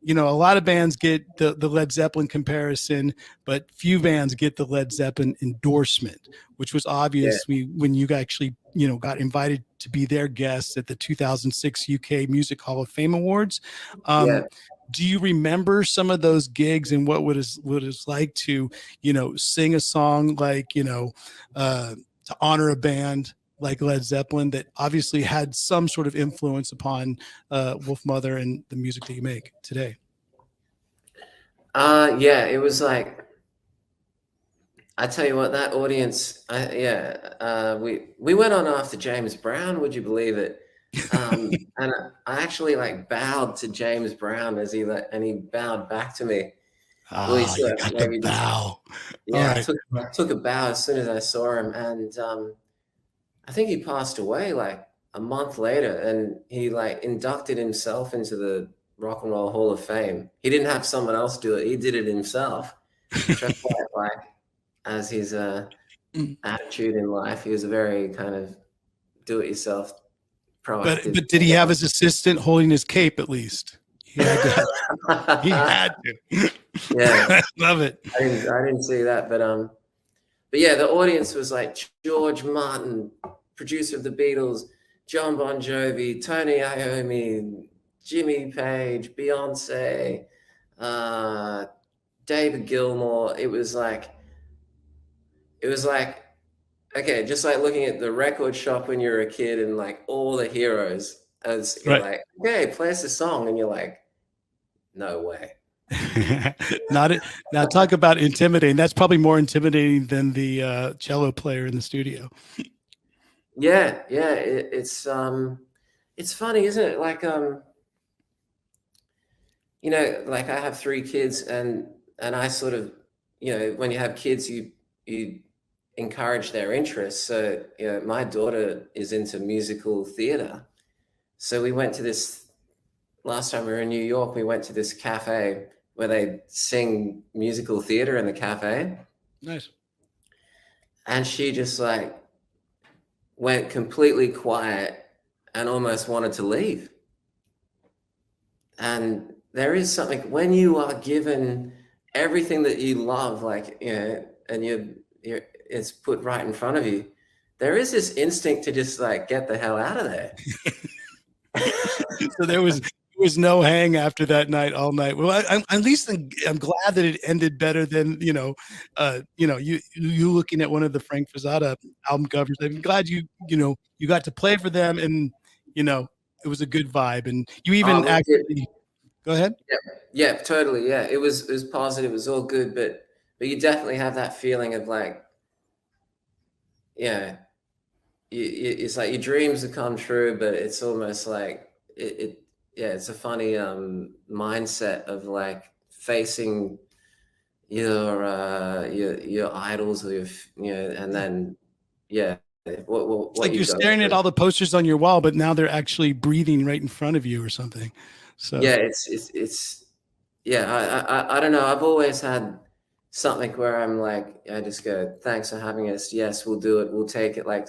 you know, a lot of bands get the Led Zeppelin comparison, but few bands get the Led Zeppelin endorsement, which was obvious when you actually, you know, got invited to be their guests at the 2006 UK Music Hall of Fame Awards. Do you remember some of those gigs and what it was like to, you know, sing a song like, you know, to honor a band like Led Zeppelin that obviously had some sort of influence upon Wolfmother and the music that you make today? Yeah, it was like, I tell you what, that audience, we went on after James Brown, would you believe it? And I actually like bowed to James Brown as he bowed back to me. Well, he You sort of got the maybe just, bow. yeah, I took a bow as soon as I saw him, and I think he passed away like a month later, and he like inducted himself into the Rock and Roll Hall of Fame. He didn't have someone else do it; he did it himself, which I quite like as his attitude in life. He was a very kind of do-it-yourself, proactive. But did he have his assistant holding his cape at least? He had to. He had to. Yeah, I love it. I didn't see that, but yeah, the audience was like George Martin, producer of the Beatles, John Bon Jovi, Tony Iommi, Jimmy Page, Beyonce, David Gilmour. It was like, okay, just like looking at the record shop when you're a kid and like all the heroes, as you're like, okay, play us a song, and you're like, no way. Now talk about intimidating. That's probably more intimidating than the cello player in the studio. Yeah, it's funny, isn't it? Like you know, like I have 3 kids, and I sort of, you know, when you have kids, you encourage their interests. So, you know, my daughter is into musical theater. So we went to this, last time we were in New York, we went to this cafe where they sing musical theater in the cafe. Nice. And she just like went completely quiet and almost wanted to leave. And there is something when you are given everything that you love, like, you know, and you're it's put right in front of you, there is this instinct to just like get the hell out of there. So there was no hang after that night all night. Well, I'm at least I'm glad that it ended better than, you know, you looking at one of the Frank Frazetta album covers. I'm glad you got to play for them, and you know it was a good vibe, and you even actually go ahead. Yeah, totally. Yeah, it was positive. It was all good, but you definitely have that feeling of like, yeah, it's like your dreams have come true, but it's almost like yeah, it's a funny mindset of like facing your idols, or and then what it's like you're staring at all the posters on your wall, but now they're actually breathing right in front of you or something. So yeah, it's yeah, I don't know. I've always had something where I'm like, I just go, thanks for having us. Yes, we'll do it. We'll take it. Like,